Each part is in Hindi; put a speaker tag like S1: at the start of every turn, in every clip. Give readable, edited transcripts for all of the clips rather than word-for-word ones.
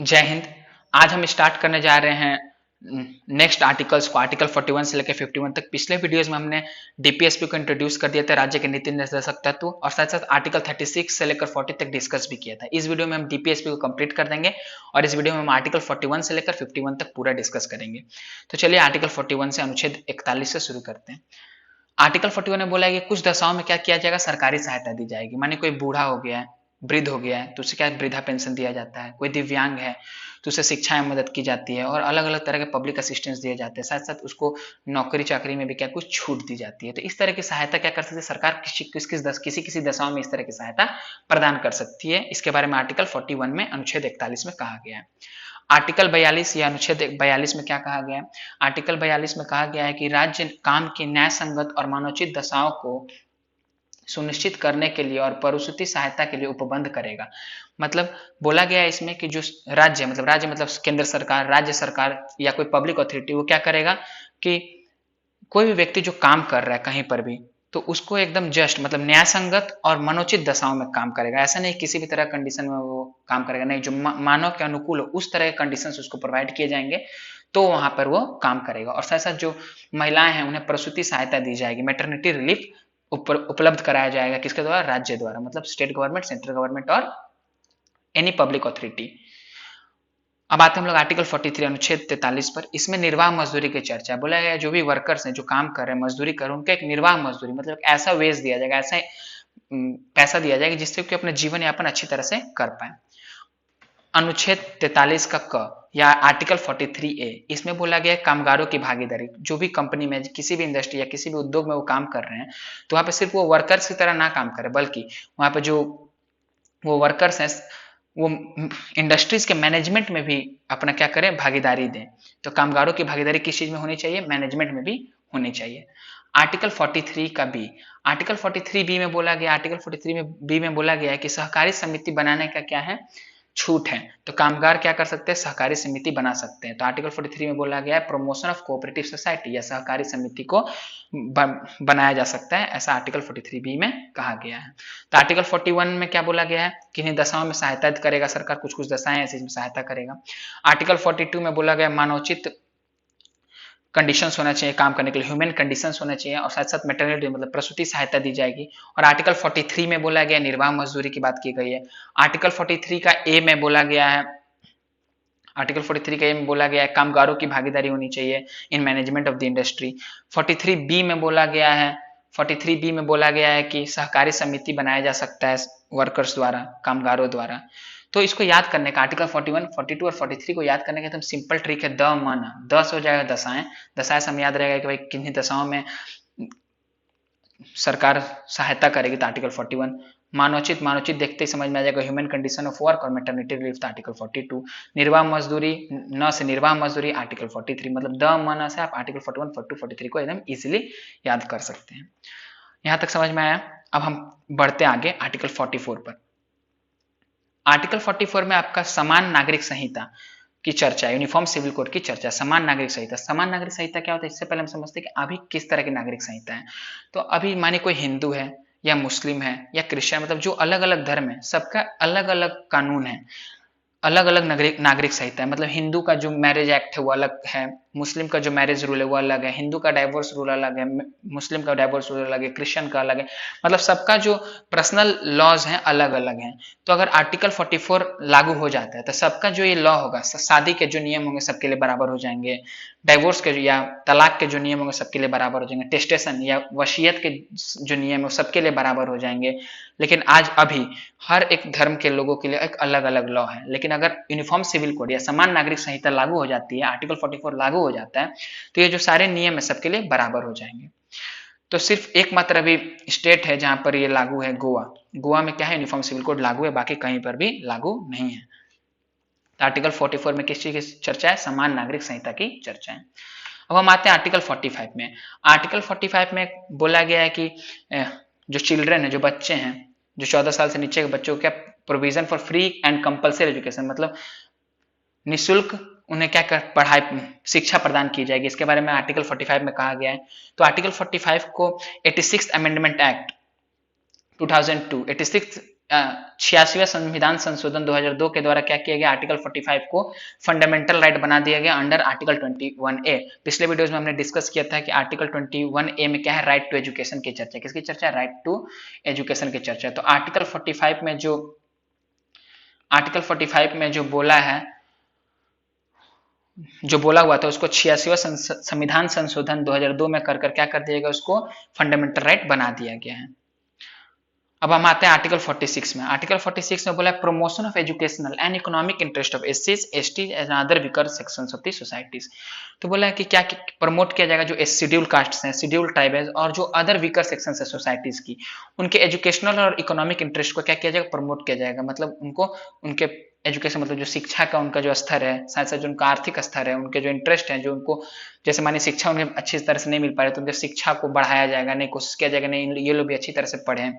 S1: जय हिंद। आज हम स्टार्ट करने जा रहे हैं नेक्स्ट आर्टिकल्स को, आर्टिकल 41 से लेकर 51 तक। पिछले वीडियोस में हमने डीपीएसपी को इंट्रोड्यूस कर दिया था, राज्य के नीति निर्देशक तत्व, और साथ साथ आर्टिकल 36 से लेकर 40 तक डिस्कस भी किया था। इस वीडियो में हम डीपीएसपी को कंप्लीट कर देंगे और इस वीडियो में हम आर्टिकल 41 से लेकर 51 तक पूरा डिस्कस करेंगे। तो चलिए आर्टिकल 41 से अनुच्छेद 41 से शुरू करते हैं। आर्टिकल 41 में बोला है कि कुछ दशाओं में क्या किया जाएगा, सरकारी सहायता दी जाएगी। माने कोई बूढ़ा हो गया है, वृद्ध हो गया है, तो उसे क्या वृद्धा पेंशन दिया जाता है। कोई दिव्यांग है तो उसे शिक्षा में मदद की जाती है और अलग अलग तरह के पब्लिक असिस्टेंस दिए जाते हैं। साथ साथ उसको नौकरी चाकरी में भी क्या कुछ छूट दी जाती है। तो इस तरह की सहायता क्या कर सकती है सरकार, किसी दशाओं में इस तरह की सहायता प्रदान कर सकती है। इसके बारे में आर्टिकल 41 में अनुच्छेद 41 में कहा गया है। आर्टिकल 42 या अनुच्छेद 42 में क्या कहा गया है, आर्टिकल 42 में कहा गया है कि राज्य काम की न्याय संगत और मानवोचित दशाओं को सुनिश्चित करने के लिए और प्रसूति सहायता के लिए उपबंध करेगा। मतलब बोला गया है इसमें कि जो राज्य मतलब केंद्र सरकार, राज्य सरकार या कोई पब्लिक अथॉरिटी, वो क्या करेगा कि कोई भी व्यक्ति जो काम कर रहा है कहीं पर भी, तो उसको एकदम जस्ट मतलब न्याय संगत और मनोचित दशाओं में काम करेगा। ऐसा नहीं किसी भी तरह कंडीशन में वो काम करेगा, नहीं, जो मानव के अनुकूल हो उस तरह के कंडीशंस उसको प्रोवाइड किए जाएंगे तो वहां पर वो काम करेगा। और साथ साथ जो महिलाएं हैं उन्हें प्रसूति सहायता दी जाएगी, मैटरनिटी रिलीफ उपलब्ध कराया जाएगा। किसके द्वारा, राज्य द्वारा, मतलब स्टेट गवर्नमेंट, सेंट्रल गवर्नमेंट और एनी पब्लिक अथॉरिटी। अब आते हैं हम लोग आर्टिकल 43 अनुच्छेद 43 पर। इसमें निर्वाह मजदूरी की चर्चा। बोला गया जो भी वर्कर्स हैं जो काम कर रहे हैं, मजदूरी कर रहे हैं, उनका एक निर्वाह मजदूरी मतलब ऐसा वेज दिया जाएगा, ऐसा पैसा दिया जाएगा जिससे कि अपना जीवन यापन अच्छी तरह से कर पाए। अनुच्छेद 43 का क या आर्टिकल 43A, इसमें बोला गया है कामगारों की भागीदारी। जो भी कंपनी में, किसी भी इंडस्ट्री या किसी भी उद्योग में वो काम कर रहे हैं, तो वहां पे सिर्फ वो वर्कर्स की तरह ना काम करे, बल्कि वहां पे जो वो वर्कर्स हैं वो इंडस्ट्रीज के मैनेजमेंट में भी अपना क्या करें, भागीदारी दें। तो कामगारों की भागीदारी किस चीज में होनी चाहिए, मैनेजमेंट में भी होनी चाहिए। आर्टिकल 43 का बी, आर्टिकल 43 बी में बोला गया, आर्टिकल 43 में बी में बोला गया है कि सहकारी समिति बनाने का क्या है, छूट है। तो कामगार क्या कर सकते हैं, सहकारी समिति बना सकते हैं। तो आर्टिकल 43 में बोला गया है प्रमोशन ऑफ कोऑपरेटिव सोसाइटी या सहकारी समिति को बनाया जा सकता है, ऐसा आर्टिकल 43 बी में कहा गया है। तो आर्टिकल 41 में क्या बोला गया है, किन्हीं दशाओं में सहायता करेगा सरकार, कुछ कुछ दशाएं ऐसी में सहायता करेगा। आर्टिकल 42 में बोला गया मानवोचित कंडीशंस होना चाहिए काम करने के लिए, ह्यूमन कंडीशंस होना चाहिए, और साथ साथ मैटरनिटी मतलब प्रसूति सहायता दी जाएगी। और आर्टिकल 43 में बोला गया निर्वाह मजदूरी की बात की गई है। आर्टिकल 43 का ए में बोला गया है, आर्टिकल 43 का ए में बोला गया है कामगारों की भागीदारी होनी चाहिए in management of the industry. 43 B में बोला गया है, 43 बी में बोला गया है कि सहकारी समिति बनाया जा सकता है वर्कर्स द्वारा, कामगारों द्वारा। तो इसको याद करने का आर्टिकल 41, 42 और 43 को याद करने का एकदम सिंपल ट्रिक है, द मन 10 हो जाएगा, दशाएं, दशाएं से हमें याद रहेगा कि भाई किन्हीं दशाओं में सरकार सहायता करेगी, तो आर्टिकल 41। मानवोचित, मानवोचित देखते ही समझ में आ जाएगा ह्यूमन कंडीशन ऑफ वर्क और मैटरनिटी रिलीफ, तो आर्टिकल 42। निर्वाह मजदूरी, न से निर्वाह मजदूरी, आर्टिकल 43। मतलब द मन से आप आर्टिकल 41, 42, 43 को एकदम इजीली याद कर सकते हैं। यहां तक समझ में आया। अब हम बढ़ते आगे आर्टिकल 44 पर। आर्टिकल 44 में आपका समान नागरिक संहिता की चर्चा है, यूनिफॉर्म सिविल कोड की चर्चा। समान नागरिक संहिता, समान नागरिक संहिता क्या होता है, इससे पहले हम समझते हैं कि अभी किस तरह की नागरिक संहिता है। तो अभी माने कोई हिंदू है या मुस्लिम है या क्रिश्चियन, मतलब जो अलग अलग धर्म है सबका अलग अलग कानून है, अलग अलग नागरिक संहिता है। मतलब हिंदू का जो मैरिज एक्ट है वो अलग है, मुस्लिम का जो मैरिज रूल है वो अलग है, हिंदू का डाइवोर्स रूल अलग है, मुस्लिम का डाइवोर्स रूल अलग है, क्रिश्चियन का अलग है। मतलब सबका जो पर्सनल लॉज हैं अलग अलग हैं। तो अगर आर्टिकल 44 लागू हो जाता है तो सबका जो ये लॉ होगा, शादी के जो नियम होंगे सबके लिए बराबर हो जाएंगे, डाइवोर्स के या तलाक के जो नियम होंगे सबके लिए बराबर हो जाएंगे, टेस्टेशन या वसीयत के जो नियम है सबके लिए बराबर हो जाएंगे। लेकिन आज अभी हर एक धर्म के लोगों के लिए एक अलग अलग लॉ है। लेकिन अगर यूनिफॉर्म सिविल कोड या समान नागरिक संहिता लागू हो जाती है, आर्टिकल 44 लागू हो जाता है, तो ये जो सारे नियम है सबके लिए बराबर हो जाएंगे। तो सिर्फ एकमात्र अभी स्टेट है जहां पर ये लागू है, गोवा। गोवा में क्या है, यूनिफॉर्म सिविल कोड लागू है, बाकी कहीं पर भी लागू नहीं है। आर्टिकल 44 में किस चीज की चर्चा है, समान नागरिक संहिता की चर्चा है। अब हम आते हैं आर्टिकल 45 में। आर्टिकल 45 में बोला गया है कि जो चिल्ड्रन है, जो बच्चे हैं, जो 14 साल से नीचे के बच्चों को क्या provision for free and compulsory education, मतलब निःशुल्क उन्हें क्या कर पढ़ाई शिक्षा प्रदान की जाएगी, इसके बारे में आर्टिकल 45 में कहा गया है। तो आर्टिकल 45 को 86th अमेंडमेंट एक्ट 2002, 86th 86वां संविधान संशोधन 2002 के द्वारा क्या किया गया, आर्टिकल 45 को फंडामेंटल राइट बना दिया गया अंडर आर्टिकल 21A। पिछले वीडियोस में हमने डिस्कस किया था कि आर्टिकल 21A में क्या है, राइट टू एजुकेशन की चर्चा। किसकी चर्चा है, राइट टू एजुकेशन की चर्चा। तो आर्टिकल 45 में जो बोला है, जो बोला हुआ था उसको 86वां संविधान संशोधन 2002 में कर क्या कर दिया गया, उसको फंडामेंटल राइट बना दिया गया है। अब हम आते हैं आर्टिकल 46 में। आर्टिकल 46 में बोला है promotion of educational and economic interest of एससीज, STs and other weaker sections of the societies. तो बोला है कि क्या प्रमोट किया जाएगा, जो शेड्यूल कास्ट हैं, शेड्यूल ट्राइब्स और जो अदर वीकर सेक्शंस है सोसाइटीज की, उनके एजुकेशनल और इकोनॉमिक इंटरेस्ट को क्या किया जाएगा, प्रमोट किया जाएगा। मतलब उनको उनके एजुकेशन, मतलब जो शिक्षा का उनका जो स्तर है, साथ साथ जो उनका आर्थिक स्तर है, उनके जो इंटरेस्ट है, जो उनको जैसे मानिए शिक्षा उन्हें अच्छी तरह से नहीं मिल पा रही तो उनके शिक्षा को बढ़ाया जाएगा, नहीं कोशिश किया जाएगा नहीं ये लोग भी अच्छी तरह से पढ़ें।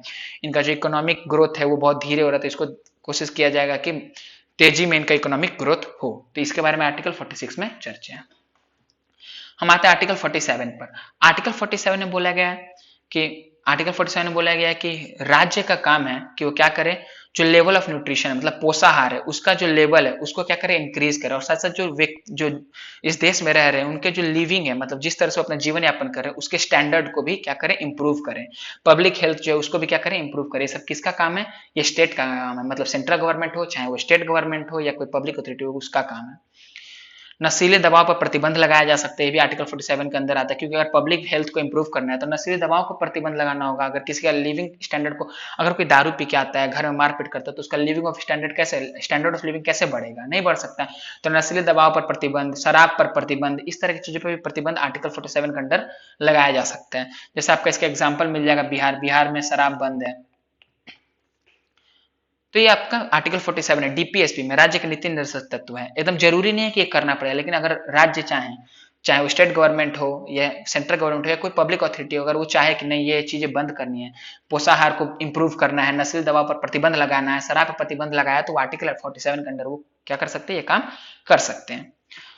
S1: इनका जो इकोनॉमिक ग्रोथ है वो बहुत धीरे हो रहा है तो इसको कोशिश किया जाएगा कि तेजी में इनका इकोनॉमिक ग्रोथ हो। तो इसके बारे में आर्टिकल 46 में चर्चा है। हम आते हैं आर्टिकल 47 पर। आर्टिकल 47 में बोला गया है कि राज्य का काम है कि वो क्या करे, जो लेवल ऑफ न्यूट्रिशन है, मतलब पोषाहार है, उसका जो लेवल है उसको क्या करे, इंक्रीज करे। और साथ साथ जो इस देश में रह रहे हैं उनके जो लिविंग है, मतलब जिस तरह से अपना जीवन यापन कर रहे हैं उसके स्टैंडर्ड को भी क्या करें, इंप्रूव करें। पब्लिक हेल्थ जो है उसको भी क्या करें, इंप्रूव करें। सब किसका काम है, ये स्टेट का काम है। मतलब सेंट्रल गवर्नमेंट हो, चाहे वो स्टेट गवर्नमेंट हो या कोई पब्लिक अथॉरिटी हो, उसका काम है। नशीले दवाओं पर प्रतिबंध लगाया जा सकता है, ये भी आर्टिकल 47 के अंदर आता है। क्योंकि अगर पब्लिक हेल्थ को इंप्रूव करना है तो नशीली दवाओं को प्रतिबंध लगाना होगा। अगर किसी का लिविंग स्टैंडर्ड को, अगर कोई दारू पी के आता है, घर में मारपीट करता है, तो उसका स्टैंडर्ड ऑफ लिविंग कैसे बढ़ेगा, नहीं बढ़ सकता। तो नशीली दवाओं पर प्रतिबंध, शराब पर प्रतिबंध, इस तरह की चीजों पर भी प्रतिबंध आर्टिकल 47 के अंडर लगाया जा सकता है। जैसे आपका इसका एग्जाम्पल मिल जाएगा बिहार में शराब बंद है, तो ये आपका आर्टिकल 47 है। डीपीएसपी में राज्य के नीति निर्देशक तत्व है। एकदम जरूरी नहीं है कि ये करना पड़े, लेकिन अगर राज्य चाहे वो स्टेट गवर्नमेंट हो या सेंट्रल गवर्नमेंट हो या कोई पब्लिक अथॉरिटी हो, अगर वो चाहे कि नहीं ये चीजें बंद करनी है, पोषाहार को इंप्रूव करना है, नस्ली दवा पर प्रतिबंध लगाना है, शराब पर प्रतिबंध लगाया, तो आर्टिकल 47 के अंदर वो क्या कर सकते हैं, ये काम कर सकते हैं।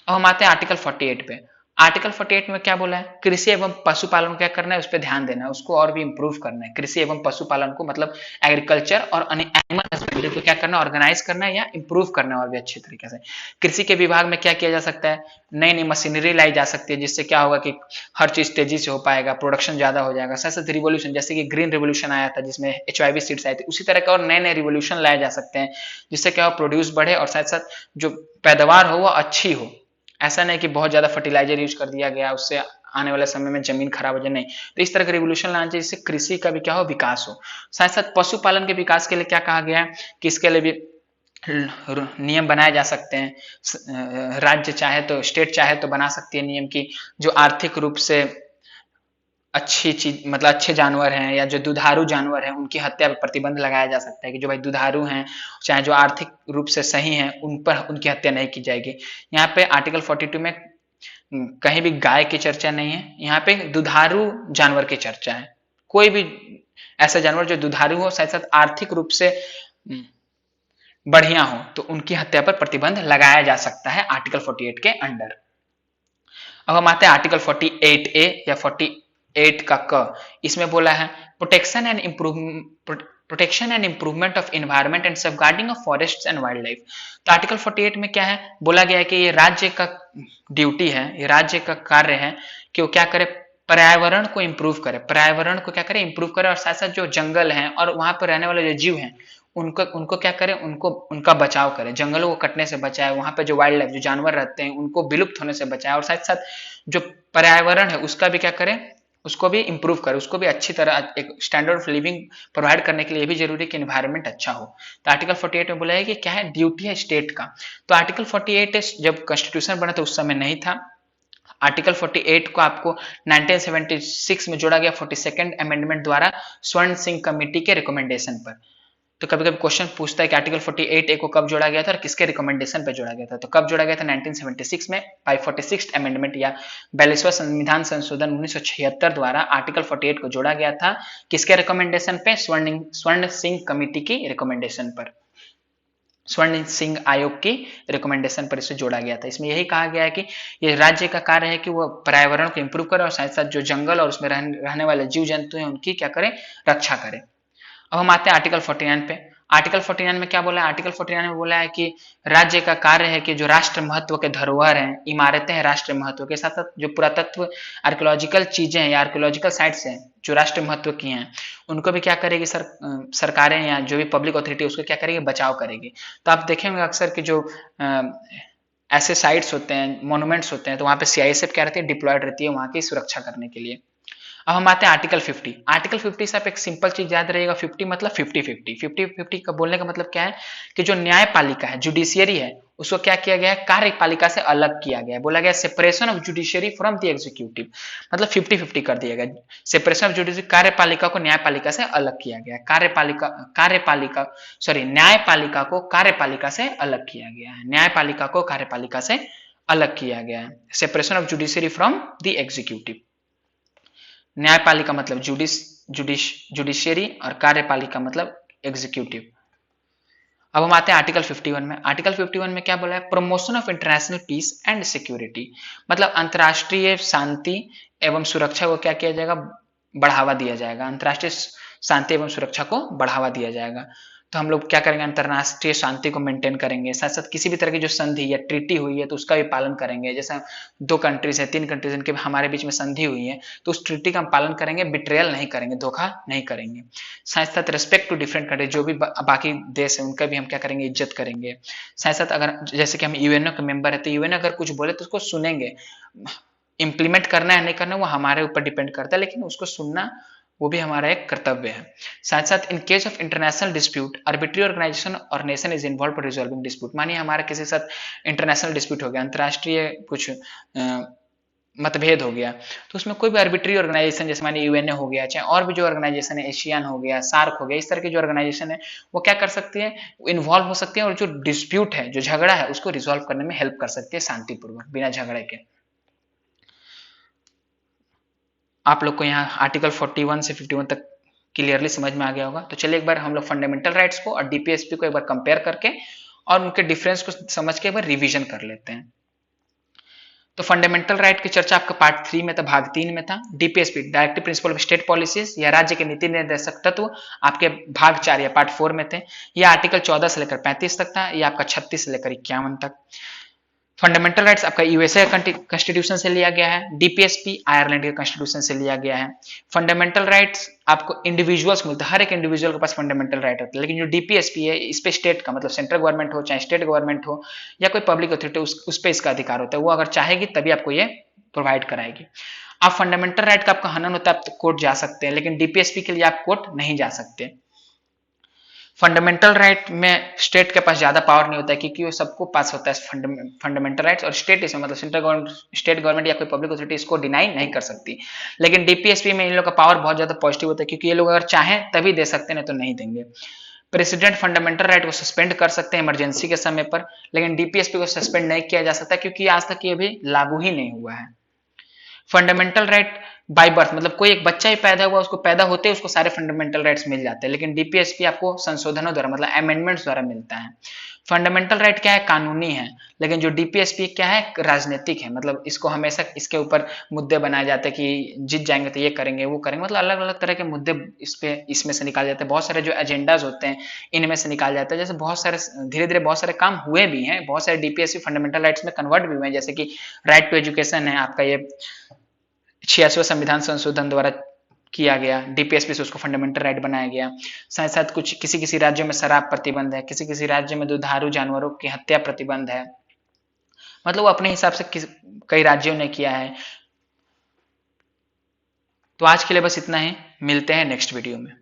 S1: अब हम आते हैं आर्टिकल 48 पे। आर्टिकल 48 में क्या बोला है, कृषि एवं पशुपालन को क्या करना है, उस पर ध्यान देना है, उसको और भी इंप्रूव करना है। कृषि एवं पशुपालन को मतलब एग्रीकल्चर और एनिमल हस्बेंड्री को क्या करना है, ऑर्गेनाइज करना है या इंप्रूव करना है और भी अच्छे तरीके से। कृषि के विभाग में क्या किया जा सकता है, नई नई मशीनरी लाई जा सकती है, जिससे क्या होगा कि हर चीज तेजी से हो पाएगा, प्रोडक्शन ज्यादा हो जाएगा। साथ साथ रिवोल्यूशन, जैसे कि ग्रीन रिवोल्यूशन आया था जिसमें HYV सीड्स आई थी, उसी तरह के और नए नए रिवोल्यूशन लाए जा सकते हैं, जिससे क्या हो, प्रोड्यूस बढ़े और साथ साथ जो पैदावार हो वो अच्छी हो। ऐसा नहीं कि बहुत ज्यादा फर्टिलाइजर यूज कर दिया गया, उससे आने वाले समय में जमीन खराब हो जाए, नहीं। तो इस तरह का रिवोल्यूशन लाना चाहिए जिससे कृषि का भी क्या हो, विकास हो। साथ साथ पशुपालन के विकास के लिए क्या कहा गया है कि इसके लिए भी नियम बनाए जा सकते हैं। राज्य चाहे तो, स्टेट चाहे तो बना सकती है नियम की जो आर्थिक रूप से अच्छी चीज, मतलब अच्छे जानवर हैं या जो दुधारू जानवर हैं उनकी हत्या पर प्रतिबंध लगाया जा सकता है कि जो भाई दुधारू हैं चाहे जो आर्थिक रूप से सही हैं उन पर उनकी हत्या नहीं की जाएगी। यहाँ पे आर्टिकल 42 में कहीं भी गाय की चर्चा नहीं है, यहाँ पे दुधारू जानवर की चर्चा है। कोई भी ऐसा जानवर जो दुधारू हो, साथ साथ आर्थिक रूप से बढ़िया हो, तो उनकी हत्या पर प्रतिबंध लगाया जा सकता है आर्टिकल 48 के अंडर। अब हम आते हैं आर्टिकल 48A या 48 का क। इसमें बोला है protection and improvement of environment and safeguarding of forests and wild life. तो आर्टिकल 48 में क्या है, बोला गया है कि ये राज्य का ड्यूटी है, ये राज्य का कार्य है कि वो क्या करे, पर्यावरण को इंप्रूव करे, पर्यावरण को क्या करे, इंप्रूव करे। और साथ साथ जो जंगल हैं और वहां पर रहने वाले जो जीव हैं उनको क्या करें, उनका बचाव करें, जंगलों को कटने से बचाए, वहां पे जो वाइल्ड लाइफ जो जानवर रहते हैं उनको विलुप्त होने से बचाए। और साथ साथ जो पर्यावरण है उसका भी क्या करें, उसको भी इंप्रूव करें, उसको भी अच्छी तरह एक स्टैंडर्ड ऑफ लिविंग प्रोवाइड करने के लिए भी जरूरी है कि एनवायरनमेंट अच्छा हो। तो आर्टिकल 48 में बोला है कि क्या है, ड्यूटी है स्टेट का। तो आर्टिकल 48 जब कॉन्स्टिट्यूशन बना तो उस समय नहीं था। आर्टिकल 48 को आपको 1976 में जोड़ा गया 42nd अमेंडमेंट द्वारा स्वर्ण सिंह कमेटी के रिकमेंडेशन पर। तो कभी कभी क्वेश्चन पूछता है कि आर्टिकल 48A को कब जोड़ा गया था और किसके रिकमेंडेशन पे जोड़ा गया था। तो कब जोड़ा गया था, 1976 में बाय 46th अमेंडमेंट या 42वां संविधान संशोधन 1976 द्वारा आर्टिकल 48 को जोड़ा गया था। किसके रिकमेंडेशन पे, स्वर्ण सिंह कमेटी की रिकमेंडेशन पर, स्वर्ण सिंह आयोग की रिकमेंडेशन पर इसे जोड़ा गया था। इसमें यही कहा गया है कि ये राज्य का कार्य है कि वो पर्यावरण को इंप्रूव करे और साथ साथ जो जंगल और उसमें रहने वाले जीव जंतु हैं उनकी क्या करें, रक्षा करें। अब हम आते हैं आर्टिकल 49 पे। आर्टिकल 49 में क्या बोला है? आर्टिकल 49 में बोला है कि राज्य का कार्य है कि जो राष्ट्र महत्व के धरोहर हैं, इमारतें हैं राष्ट्र महत्व के, साथ साथ जो पुरातत्व आर्कियोलॉजिकल चीजें हैं या आर्कियोलॉजिकल साइट्स हैं जो राष्ट्र महत्व की हैं, उनको भी क्या करेगी सरकारें या जो भी पब्लिक अथॉरिटी उसको क्या करेगी? बचाव करेगी। तो आप देखेंगे अक्सर कि जो ऐसे साइट्स होते हैं, मोन्यूमेंट्स होते हैं, तो वहाँ पे सीआईएसएफ क्या रहती है? डिप्लॉयड रहती है वहाँ की सुरक्षा करने के लिए। अब हम आते हैं आर्टिकल 50। आर्टिकल 50 से आप एक सिंपल चीज याद रहेगा, 50 मतलब 50-50 का बोलने का मतलब क्या है कि जो न्यायपालिका है, जुडिशियरी है, उसको क्या किया गया है? कार्यपालिका से अलग किया गया है। बोला गया separation of judiciary from the executive, मतलब 50-50 कर दिया गया। सेपरेशन ऑफ जुडिशियरी, कार्यपालिका को न्यायपालिका से अलग किया गया। न्यायपालिका को कार्यपालिका से अलग किया गया है। न्यायपालिका को कार्यपालिका से अलग किया गया है। Separation of judiciary from the executive. न्यायपालिका मतलब जुडिशियरी और कार्यपालिका मतलब एग्जीक्यूटिव। अब हम आते हैं आर्टिकल 51 में। आर्टिकल 51 में क्या बोला है? Promotion of international peace and security, मतलब अंतर्राष्ट्रीय शांति एवं सुरक्षा को क्या किया जाएगा? बढ़ावा दिया जाएगा। अंतर्राष्ट्रीय शांति एवं सुरक्षा को बढ़ावा दिया जाएगा। तो हम लोग क्या करेंगे? अंतर्राष्ट्रीय शांति को मेंटेन करेंगे, साथ साथ किसी भी तरह की जो संधि या ट्रीटी हुई है तो उसका भी पालन करेंगे। जैसा 2 कंट्रीज है, 3 कंट्रीज इनके हमारे बीच में संधि हुई है तो उस ट्रीटी का हम पालन करेंगे, बिट्रेयल नहीं करेंगे, धोखा नहीं करेंगे। साथ साथ रिस्पेक्ट टू डिफरेंट कंट्री, जो भी बाकी देश है उनका भी हम क्या करेंगे? इज्जत करेंगे। साथ साथ अगर जैसे कि हम यूएनओ के मेंबर है तो यूएनओ अगर कुछ बोले तो उसको सुनेंगे। इंप्लीमेंट करना है नहीं करना वो हमारे ऊपर डिपेंड करता है, लेकिन उसको सुनना वो भी हमारा एक कर्तव्य है। साथ साथ in case of international dispute, arbitrary organisation और nation is involve for resolving dispute. मानिए हमारा किसी के साथ इंटरनेशनल डिस्प्यूट हो गया, अंतर्राष्ट्रीय कुछ मतभेद हो गया, तो उसमें कोई भी आर्बिट्री ऑर्गेनाइजेशन जैसे मानिए यूएनए हो गया, चाहे और भी जो ऑर्गेनाइजेशन है, एशियन हो गया, सार्क हो गया, इस तरह की जो ऑर्गेनाइजेशन है वो क्या कर सकती है? इन्वॉल्व हो सकती है और जो डिस्प्यूट है, जो झगड़ा है, उसको रिजॉल्व करने में हेल्प कर सकती है शांतिपूर्वक, बिना झगड़े के। आप लोग को यहाँ आर्टिकल 41 से 51 तक क्लियरली समझ में आ गया होगा। तो चलिए एक बार हम लोग फंडामेंटल राइट्स को और डीपीएसपी को एक बार कंपेयर करके और उनके डिफरेंस को समझ के एक बार रिवीजन कर लेते हैं। तो फंडामेंटल राइट की चर्चा आपका पार्ट 3 में था, भाग 3 में था। DPSP directive principle of state policies या राज्य के नीति निर्देशक तत्व आपके भाग 4 या पार्ट 4 में थे। यह आर्टिकल 14 से लेकर 35 तक था, यह आपका 36 से लेकर 51 तक। फंडामेंटल राइट्स आपका यूएसए कॉन्स्टिट्यूशन से लिया गया है, डीपीएसपी आयरलैंड के कॉन्स्टिट्यूशन से लिया गया है। फंडामेंटल राइट्स आपको इंडिविजुअल्स मिलता है, हर एक इंडिविजुअल के पास फंडामेंटल राइट होता है, लेकिन जो डीपीएसपी है इस पे स्टेट का मतलब सेंट्रल गवर्नमेंट हो चाहे स्टेट गवर्नमेंट हो या कोई पब्लिक अथॉरिटी उस पे इसका अधिकार होता है, वो अगर चाहेगी तभी आपको ये प्रोवाइड कराएगी। आप फंडामेंटल राइट का आपका हनन होता है, आप कोर्ट जा सकते हैं, लेकिन डीपीएसपी के लिए आप कोर्ट नहीं जा सकते। फंडामेंटल राइट में स्टेट के पास ज्यादा पावर नहीं होता है क्योंकि वो सबको पास होता है फंडामेंटल राइट्स, और स्टेट इसमें मतलब स्टेट गवर्नमेंट या कोई पब्लिक अथॉरिटी इसको डिनाई नहीं कर सकती। लेकिन डीपीएसपी में इन लोग का पावर बहुत ज्यादा पॉजिटिव होता है क्योंकि ये लोग अगर चाहें तभी दे सकते हैं, नहीं तो नहीं देंगे। प्रेसिडेंट फंडामेंटल राइट को सस्पेंड कर सकते हैं इमरजेंसी के समय पर, लेकिन डीपीएसपी को सस्पेंड नहीं किया जा सकता क्योंकि आज तक ये भी लागू ही नहीं हुआ है। फंडामेंटल राइट बाय बर्थ मतलब कोई एक बच्चा ही पैदा हुआ, उसको पैदा होते उसको सारे फंडामेंटल राइट्स मिल जाते हैं, लेकिन डीपीएसपी आपको संशोधनों द्वारा मतलब अमेंडमेंट्स द्वारा मिलता है। फंडामेंटल राइट क्या है? कानूनी है, लेकिन जो डीपीएसपी क्या है? राजनीतिक है, मतलब इसको हमेशा इसके ऊपर मुद्दे बनाए जाते हैं कि जीत जाएंगे तो ये करेंगे वो करेंगे, मतलब अलग अलग तरह के मुद्दे इसमें से निकाल जाते हैं। बहुत सारे जो एजेंडाज होते हैं इनमें से निकाल जाते हैं, जैसे बहुत सारे धीरे धीरे बहुत सारे काम हुए भी हैं, बहुत सारे डीपीएसपी फंडामेंटल राइट्स में कन्वर्ट भी हुए हैं, जैसे कि राइट टू एजुकेशन है आपका, ये 86वां संविधान संशोधन द्वारा किया गया, डीपीएसपी से उसको फंडामेंटल राइट बनाया गया। साथ साथ कुछ किसी किसी राज्यों में शराब प्रतिबंध है, किसी किसी राज्य में दुधारू जानवरों की हत्या प्रतिबंध है, मतलब वो अपने हिसाब से कई राज्यों ने किया है। तो आज के लिए बस इतना ही, मिलते हैं नेक्स्ट वीडियो में।